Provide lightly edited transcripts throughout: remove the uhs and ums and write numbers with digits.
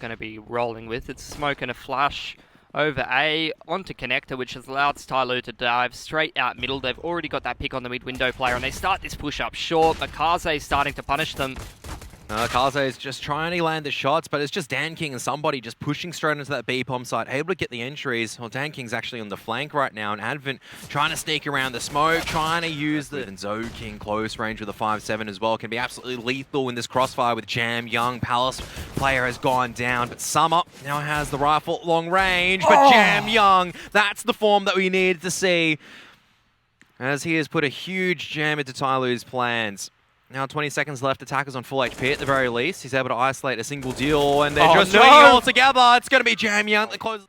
going to be rolling with. It's smoke and a flash over A onto connector, which has allowed TyLoo to dive straight out middle. They've already got that pick on the mid window player, and they start this push up short, but Kaze is starting to punish them. Kaze is just trying to land the shots, but it's just DanKing and somebody just pushing straight into that B-bomb site, able to get the entries. Well, DanKing's actually on the flank right now, and Advent trying to sneak around the smoke, trying to use the... And ZoKing close range with a 5-7 as well, can be absolutely lethal in this crossfire with Jam Young. Palace player has gone down, but Summer now has the rifle long range, but Jam Young, that's the form that we needed to see, as he has put a huge jam into TyLoo's plans. Now 20 seconds left, attackers on full HP at the very least. He's able to isolate a single deal, and they're just doing it all together. It's going to be Jam Young that closes.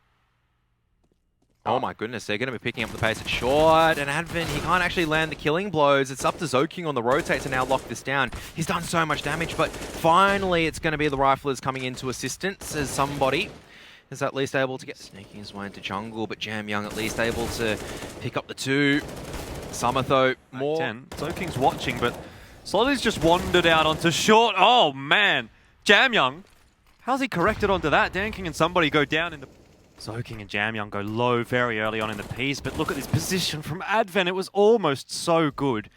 Oh my goodness, they're going to be picking up the pace at short, and Advent, he can't actually land the killing blows. It's up to ZoKing on the rotate to now lock this down. He's done so much damage, but finally it's going to be the riflers coming into assistance as somebody is at least able to get sneaking his way into jungle, but Jam Young at least able to pick up the 2. Summer though, more... 10. ZoKing's watching, but Slotty's just wandered out onto short. Oh man, Jam Young, how's he corrected onto that? DanKing and somebody go down in the... ZoKing and Jam Young go low very early on in the piece, but look at this position from Advent. It was almost so good.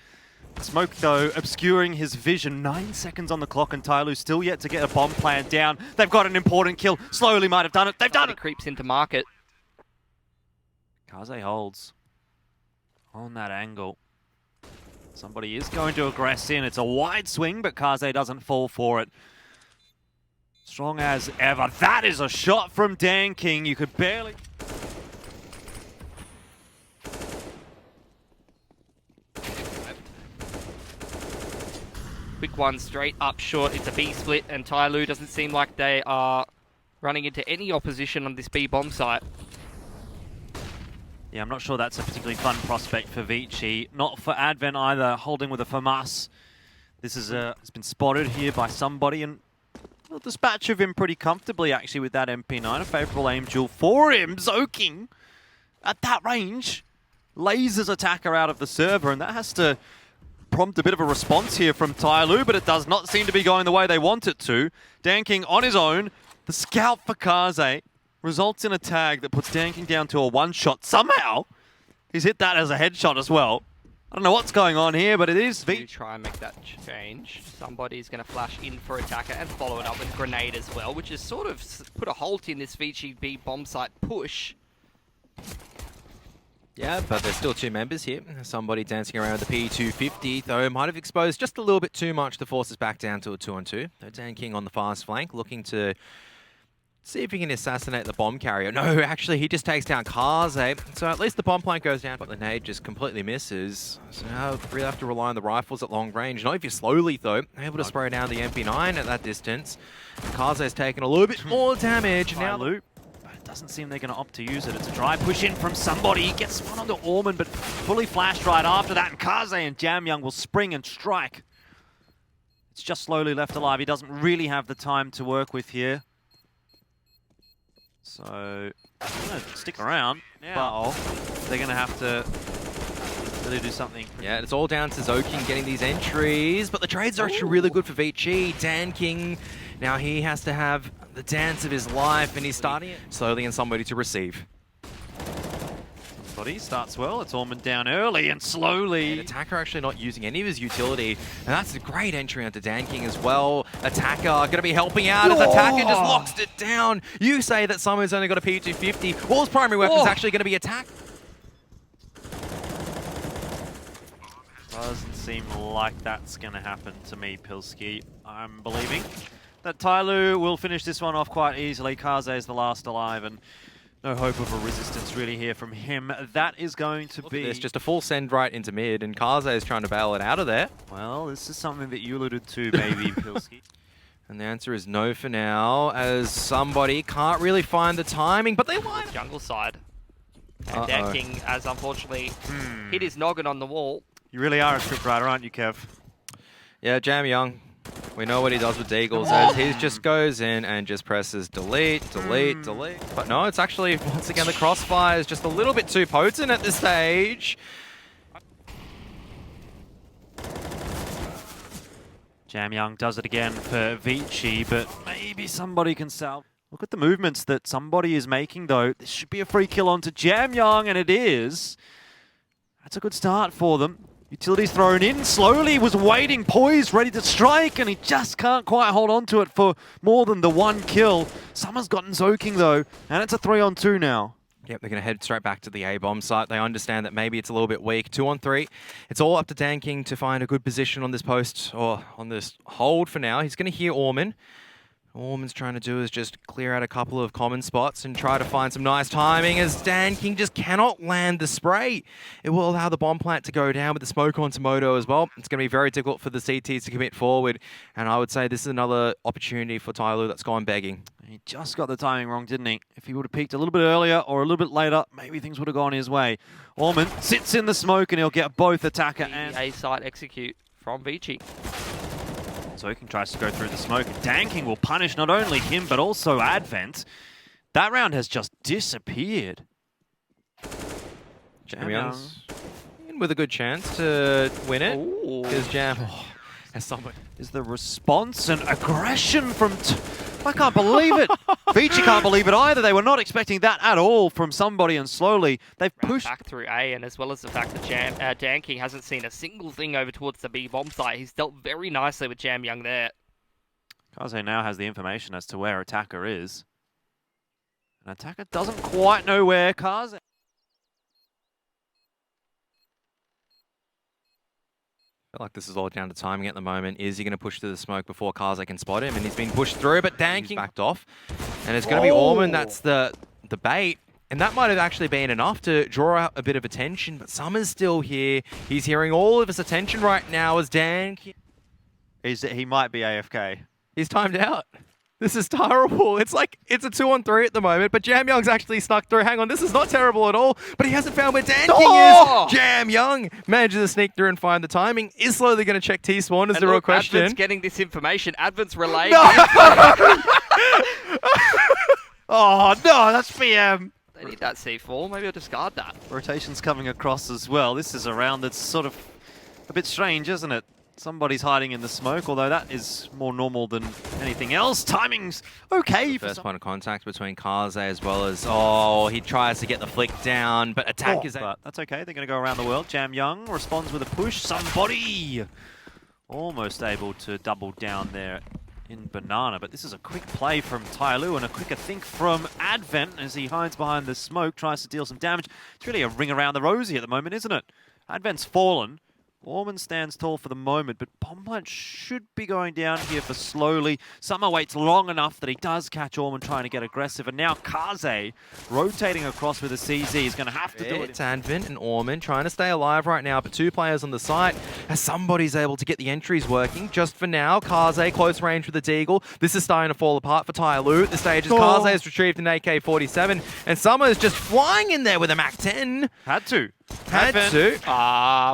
Smoke though, obscuring his vision. 9 seconds on the clock, and TyLoo still yet to get a bomb plan down. They've got an important kill. Slowly might have done it. They've done it! Creeps into market. Kaze holds on that angle. Somebody is going to aggress in. It's a wide swing, but Kaze doesn't fall for it. Strong as ever. That is a shot from DanKing. You could barely... Quick one straight up short. It's a B split, and TyLoo doesn't seem like they are running into any opposition on this B bomb site. Yeah, I'm not sure that's a particularly fun prospect for ViCi. Not for Advent either, holding with a FAMAS. This is has been spotted here by somebody, and will dispatch of him pretty comfortably actually with that MP9. A favourable aim duel for him. ZoKing at that range lasers attacker out of the server, and that has to prompt a bit of a response here from TyLoo, but it does not seem to be going the way they want it to. DanKing on his own. The scout for Kaze results in a tag that puts DanKing down to a one-shot. Somehow, he's hit that as a headshot as well. I don't know what's going on here, but it is ViCi. Try and make that change. Somebody's going to flash in for attacker and follow it up with grenade as well, which has sort of put a halt in this ViCi B bomb site push. Yeah, but there's still 2 members here. Somebody dancing around with the P250, though might have exposed just a little bit too much to force us back down to a 2-on-2. So DanKing on the fast flank, looking to see if he can assassinate the bomb carrier. No, actually, he just takes down Kaze. So at least the bomb plant goes down, but the nade just completely misses. So now we really have to rely on the rifles at long range. Not if you're slowly, though. Able to spray down the MP9 at that distance. Kaze's taken a little bit more damage. Now loop. But it doesn't seem they're going to opt to use it. It's a dry push in from somebody. He gets one onto Orman, but fully flashed right after that. And Kaze and Jam Young will spring and strike. It's just slowly left alive. He doesn't really have the time to work with here. So, I'm going to stick around, but they're going to have to really do something. Yeah, it's all down to ZoKing getting these entries, but the trades are actually really good for ViCi. DanKing, now he has to have the dance of his life, and he's starting it slowly and somebody to receive. Somebody starts well, it's Orman down early and slowly. And attacker actually not using any of his utility, and that's a great entry onto DanKing as well. Attacker going to be helping out as attacker just locks it down. You say that Summer's only got a P250. Well, his primary weapon is actually going to be attack. Doesn't seem like that's going to happen to me, Pilski. I'm believing that TyLoo will finish this one off quite easily. Kaze is the last alive, and no hope of a resistance really here from him. That is going to be... There's just a full send right into mid, and Kaze is trying to bail it out of there. Well, this is something that you alluded to, maybe, Pilski. And the answer is no for now, as somebody can't really find the timing, but they line up. Jungle side. And DanKing has unfortunately hit his noggin on the wall. You really are a scriptwriter, aren't you, Kev? Yeah, Jam Young. We know what he does with Deagles, as he just goes in and just presses delete, delete, delete. But no, it's actually, once again, the crossfire is just a little bit too potent at this stage. Jam Young does it again for ViCi, but maybe somebody can salve. Look at the movements that somebody is making, though. This should be a free kill onto Jam Young, and it is. That's a good start for them. Utility's thrown in. Slowly was waiting, poised, ready to strike, and he just can't quite hold on to it for more than the one kill. Summer's gotten Zoking, though, and it's a 3-on-2 now. Yep, they're going to head straight back to the A-bomb site. They understand that maybe it's a little bit weak. 2-on-3. It's all up to DanKing to find a good position on this post, or on this hold for now. He's going to hear Orman. All Orman's trying to do is just clear out a couple of common spots and try to find some nice timing as DanKing just cannot land the spray. It will allow the bomb plant to go down with the smoke onto Moto as well. It's going to be very difficult for the CTs to commit forward. And I would say this is another opportunity for TyLoo that's gone begging. He just got the timing wrong, didn't he? If he would have peaked a little bit earlier or a little bit later, maybe things would have gone his way. Orman sits in the smoke and he'll get both attacker and A site execute from ViCi. Zoking tries to go through the smoke. DanKing will punish not only him, but also Advent. That round has just disappeared. Jam Young's in with a good chance to win it. Because Jam has somebody. Is the response and aggression from... I can't believe it. ViCi can't believe it either. They were not expecting that at all from somebody, and slowly they've pushed back through A, and as well as the fact that DanKing hasn't seen a single thing over towards the B bomb site. He's dealt very nicely with Jam Young there. Kaze now has the information as to where attacker is. And attacker doesn't quite know where Kaze. I feel like this is all down to timing at the moment. Is he going to push through the smoke before Kaze can spot him? And he's been pushed through, but DanKing backed off. And it's going to be Orman that's the bait. And that might have actually been enough to draw out a bit of attention, but Summer's still here. He's hearing all of his attention right now as DanKing. He might be AFK. He's timed out. This is terrible. It's like, it's a 2-on-3 at the moment, but Jam Young's actually snuck through. Hang on, this is not terrible at all, but he hasn't found where DanKing is. Jam Young manages to sneak through and find the timing. Is slowly going to check T-spawn is the real question. Advent's getting this information. Advent's relaying. No! Oh, no, that's PM. They need that C4. Maybe I'll discard that. Rotation's coming across as well. This is a round that's sort of a bit strange, isn't it? Somebody's hiding in the smoke, although that is more normal than anything else. Timing's okay. First point of contact between Kaze as well as... Oh, he tries to get the flick down, but attack is... But that's okay. They're going to go around the world. Jam Young responds with a push. Somebody almost able to double down there in Banana, but this is a quick play from TyLoo and a quicker think from Advent as he hides behind the smoke, tries to deal some damage. It's really a ring around the rosy at the moment, isn't it? Advent's fallen. Orman stands tall for the moment, but bomb plant should be going down here for slowly. Summer waits long enough that he does catch Orman trying to get aggressive, and now Kaze rotating across with a CZ is going to have to do it. It's Advent and Orman trying to stay alive right now, but two players on the site as somebody's able to get the entries working. Just for now, Kaze close range with the Deagle. This is starting to fall apart for TyLoo at the stage as Kaze has retrieved an AK-47, and Summer is just flying in there with a MAC-10. Had to.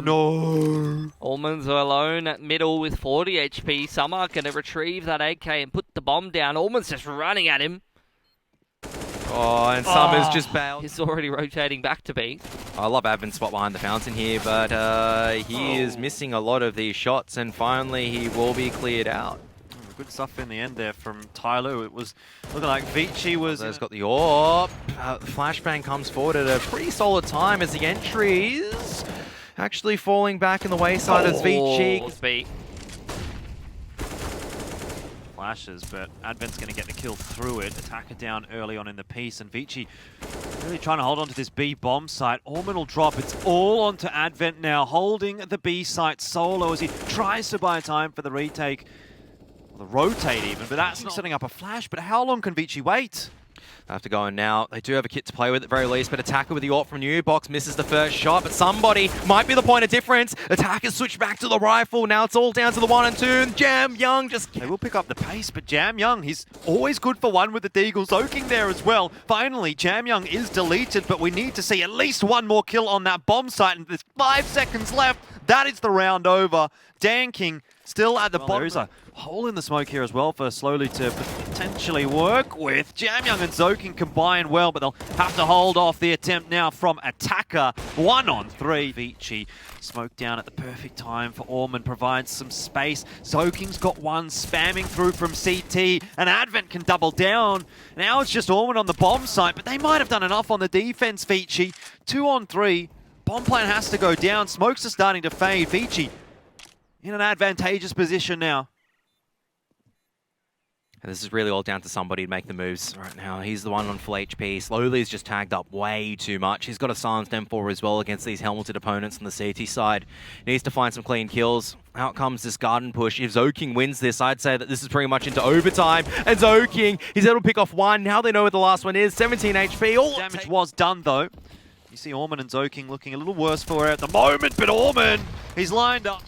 No. Orman's alone at middle with 40 HP. Summer going to retrieve that AK and put the bomb down. Orman's just running at him. Oh, and Summer's just bailed. He's already rotating back to B. I love Advent's spot behind the fountain here, but he is missing a lot of these shots, and finally he will be cleared out. Good stuff in the end there from TyLoo. It was looking like ViCi was... There's got the AWP. The flashbang comes forward at a pretty solid time as the entries actually falling back in the wayside as ViCi. Flashes, but Advent's going to get the kill through it. Attacker down early on in the piece, and ViCi really trying to hold on to this B bomb site. Orman will drop. It's all onto Advent now, holding the B site solo as he tries to buy time for the retake. The rotate even, but that's not setting up a flash. But how long can ViCi wait? They have to go in now. They do have a kit to play with at the very least, but Attacker with the AWP from New Box misses the first shot, but somebody might be the point of difference. Attacker switched back to the rifle. Now it's all down to the 1 and 2. Jam Young just... They will pick up the pace, but Jam Young, he's always good for one with the Deagle. Zoking there as well. Finally, Jam Young is deleted, but we need to see at least one more kill on that bomb site, and there's 5 seconds left. That is the round over. DanKing Still at the bottom. There is a hole in the smoke here as well for Slowly to potentially work with. Jamyoung and Zoking combine well, but they'll have to hold off the attempt now from Attacker. 1-on-3. ViCi smoke down at the perfect time for Orman, provides some space. Zoking's got one spamming through from CT, and Advent can double down. Now it's just Orman on the bomb site, but they might have done enough on the defense, ViCi. 2-on-3. Bomb plan has to go down. Smokes are starting to fade. ViCi in an advantageous position now. And this is really all down to somebody to make the moves right now. He's the one on full HP. Slowly's just tagged up way too much. He's got a silenced M4 as well against these helmeted opponents on the CT side. Needs to find some clean kills. Out comes this garden push. If Zoking wins this, I'd say that this is pretty much into overtime. And Zoking, he's able to pick off one. Now they know where the last one is. 17 HP. All damage was done though. You see Orman and Zoking looking a little worse for it at the moment, but Orman, he's lined up.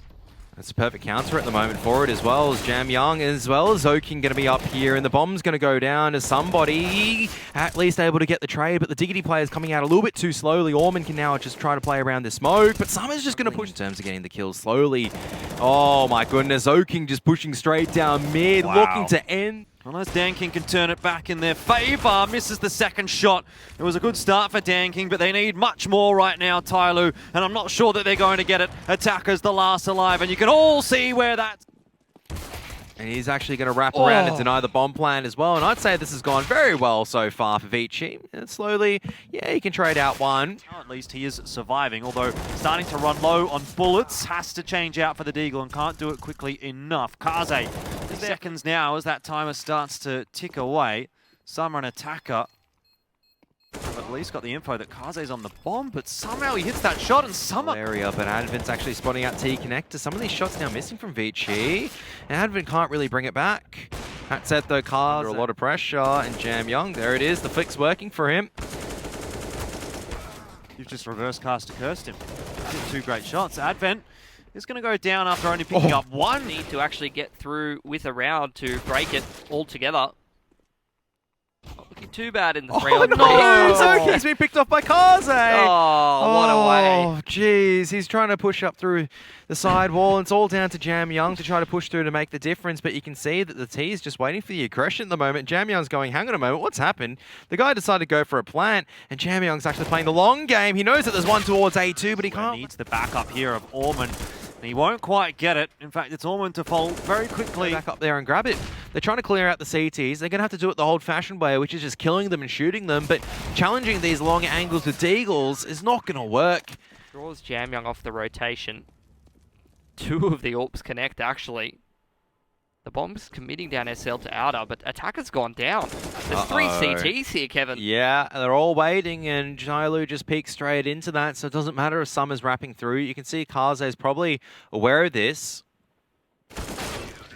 That's a perfect counter at the moment for it, as well as Jamyoung, as well as Zoking going to be up here, and the bomb's going to go down as somebody at least able to get the trade, but the Diggity player is coming out a little bit too slowly. Orman can now just try to play around the smoke, but Summer's just going to push in terms of getting the kills slowly. Oh my goodness, Zoking just pushing straight down mid, looking to end. Unless DanKing can turn it back in their favour, misses the second shot. It was a good start for DanKing, but they need much more right now, TyLoo, and I'm not sure that they're going to get it. Attacker's the last alive, and you can all see where that's... And he's actually going to wrap around and deny the bomb plan as well. And I'd say this has gone very well so far for ViCi. And slowly, yeah, he can trade out one. At least he is surviving, although starting to run low on bullets. Has to change out for the Deagle and can't do it quickly enough. Kaze, seconds now as that timer starts to tick away. Summer and Attacker at least got the info that Kaze's on the bomb, but somehow he hits that shot and Summer... Area, but Advent's actually spotting out T-Connector. Some of these shots now missing from ViCi. And Advent can't really bring it back. That said though, Kaze under a lot of pressure, and Jamyoung, there it is, the flick's working for him. You've just reverse cast to cursed him. Two great shots. Advent is going to go down after only picking up one. Need to actually get through with a round to break it all together. Not looking too bad in the 3-on-3. No! Zoking's been picked off by Kaze! Oh, what a way. Oh, jeez. He's trying to push up through the side wall. It's all down to Jamyoung to try to push through to make the difference, but you can see that the T is just waiting for the aggression at the moment. Jamyoung's going, hang on a moment, what's happened? The guy decided to go for a plant, and Jamyoung's actually playing the long game. He knows that there's one towards A2, but he can't. He needs the backup here of Orman. He won't quite get it. In fact, it's Orman to fall very quickly. Back up there and grab it. They're trying to clear out the CTs. They're going to have to do it the old-fashioned way, which is just killing them and shooting them, but challenging these long angles with Deagles is not going to work. Draws Jamyoung off the rotation. Two of the AWPs connect, actually. The bomb's committing down SL to outer, but Attacker's gone down. There's three CTs here, Kevin. Yeah, they're all waiting, and TyLoo just peeks straight into that, so it doesn't matter if Summer's wrapping through. You can see Kaze's probably aware of this.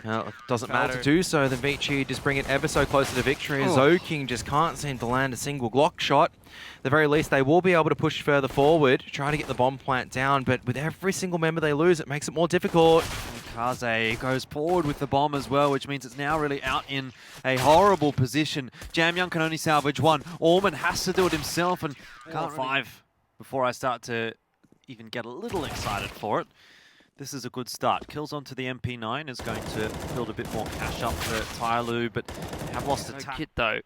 It doesn't matter to do so, then ViCi just bring it ever so closer to victory. Zoking just can't seem to land a single Glock shot. At the very least, they will be able to push further forward, try to get the bomb plant down, but with every single member they lose, it makes it more difficult. Kaze goes forward with the bomb as well, which means it's now really out in a horrible position. Jamyoung can only salvage one. Orman has to do it himself, and can't 5 before I start to even get a little excited for it. This is a good start. Kills onto the MP9 is going to build a bit more cash up for TyLoo, but they have lost a kit though.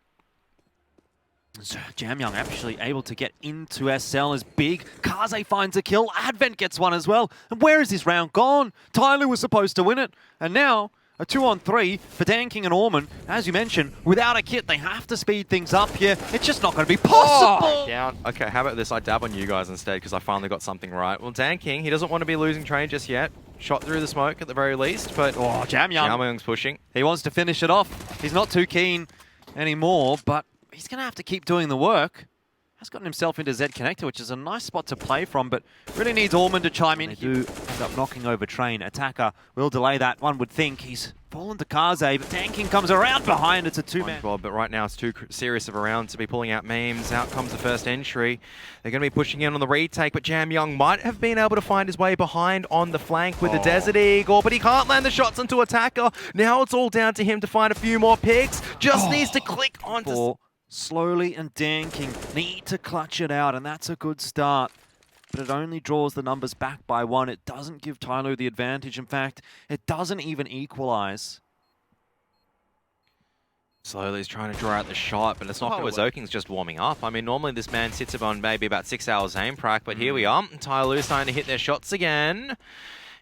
So Jamyoung actually able to get into SL is big. Kaze finds a kill. Advent gets one as well. And where is this round gone? TyLoo was supposed to win it. And now a 2-on-3 for DanKing and Orman. As you mentioned, without a kit, they have to speed things up here. It's just not going to be possible. Down. Okay, how about this? I dab on you guys instead because I finally got something right. Well, DanKing, he doesn't want to be losing train just yet. Shot through the smoke at the very least, but Jamyoung's pushing. He wants to finish it off. He's not too keen anymore, but he's going to have to keep doing the work. Has gotten himself into Z Connector, which is a nice spot to play from, but really needs Orman to chime in. They do end up knocking over train. Attacker will delay that, one would think. He's fallen to Kaze, but DanKing comes around behind. It's a two-man. But right now it's too serious of a round to be pulling out memes. Out comes the first entry. They're going to be pushing in on the retake, but Jamyoung might have been able to find his way behind on the flank with the Desert Eagle, but he can't land the shots onto Attacker. Now it's all down to him to find a few more picks. Just needs to click onto... Slowly and DanKing need to clutch it out, and that's a good start. but it only draws the numbers back by 1. It doesn't give TyLoo the advantage. In fact, it doesn't even equalize. Slowly he's trying to draw out the shot, but it's not going to work. Zoking's just warming up. I mean, normally this man sits on maybe about 6 hours aim prac, but here we are. TyLoo starting to hit their shots again.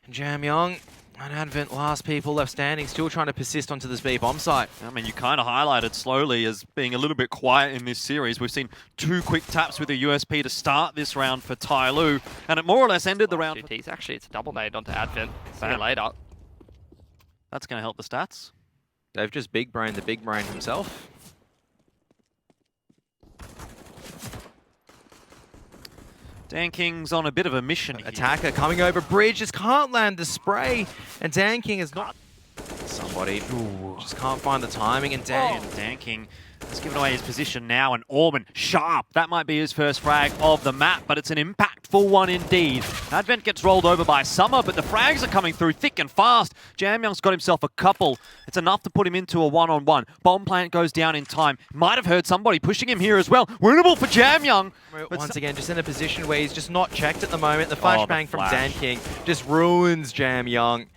And Jamyoung and Advent, last people left standing, still trying to persist onto this B bomb site. I mean, you kind of highlighted Slowly as being a little bit quiet in this series. We've seen 2 quick taps with a USP to start this round for TyLoo, and it more or less ended the round. Actually, it's a double nade onto Advent. See you later. That's going to help the stats. They've just big brained the big brain himself. DanKing's on a bit of a mission here. Attacker coming over bridge, just can't land the spray, and DanKing is not... Somebody just can't find the timing, and DanKing has given away his position now, and Orman, sharp. That might be his first frag of the map, but it's an impactful one indeed. Advent gets rolled over by Summer, but the frags are coming through thick and fast. Jamyoung's got himself a couple. It's enough to put him into a one-on-one. Bomb plant goes down in time. Might have heard somebody pushing him here as well. Winnable for Jamyoung. Once again, just in a position where he's just not checked at the moment. The flashbang from DanKing just ruins Jamyoung.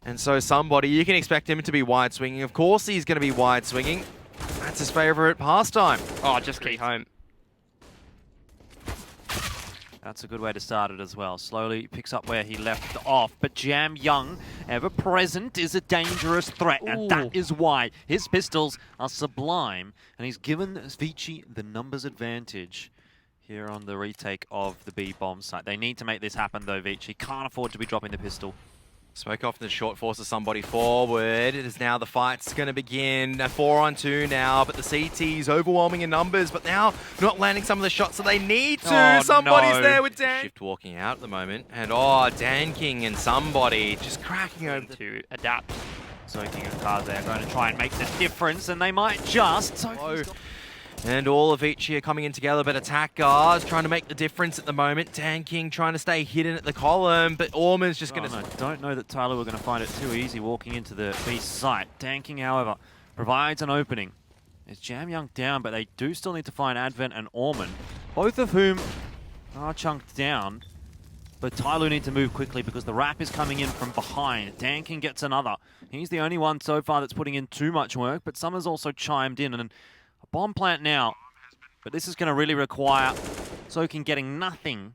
And so somebody, you can expect him to be wide swinging. Of course he's going to be wide swinging. That's his favourite pastime. Oh, just key home. That's a good way to start it as well. Slowly picks up where he left off. But Jamyoung, ever present, is a dangerous threat. And that is why his pistols are sublime. And he's given ViCi the numbers advantage here on the retake of the B bomb site. They need to make this happen though, ViCi. Can't afford to be dropping the pistol. Smoke off the short, forces somebody forward. It is now the fight's going to begin. A 4-on-2 now, but the CT's overwhelming in numbers, but now not landing some of the shots that they need to. Somebody's there with Dan. Shift walking out at the moment. And DanKing and somebody just cracking over to adapt. Zoking and Kaze are going to try and make the difference, and they might just. And all of ViCi are coming in together, but attack guards trying to make the difference at the moment. DanKing trying to stay hidden at the column, but Orman's just going to... I don't know that TyLoo are going to find it too easy walking into the B site. DanKing, however, provides an opening. It's Jamyoung down, but they do still need to find Advent and Orman, both of whom are chunked down. But TyLoo need to move quickly because the wrap is coming in from behind. DanKing gets another. He's the only one so far that's putting in too much work, but Summer's also chimed in. And a bomb plant now, but this is going to really require Zoking getting nothing.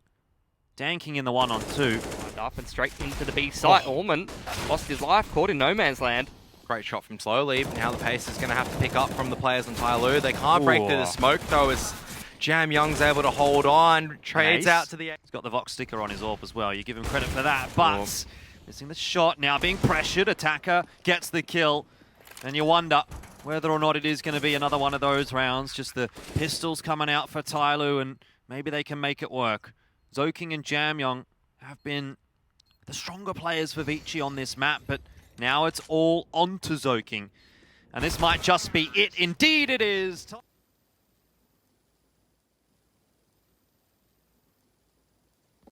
DanKing in the 1-on-2. Up and straight into the B site. Orman lost his life, caught in no man's land. Great shot from Slowly. Now the pace is going to have to pick up from the players on TyLoo. They can't break through the smoke though, as Jamyoung's able to hold on. Trades out to the... He's got the Vox sticker on his AWP as well. You give him credit for that, but missing the shot. Now being pressured. Attacker gets the kill. And you wonder whether or not it is going to be another one of those rounds. Just the pistols coming out for TyLoo, and maybe they can make it work. Zoking and Jamyoung have been the stronger players for ViCi on this map, but now it's all onto Zoking. And this might just be it. Indeed it is.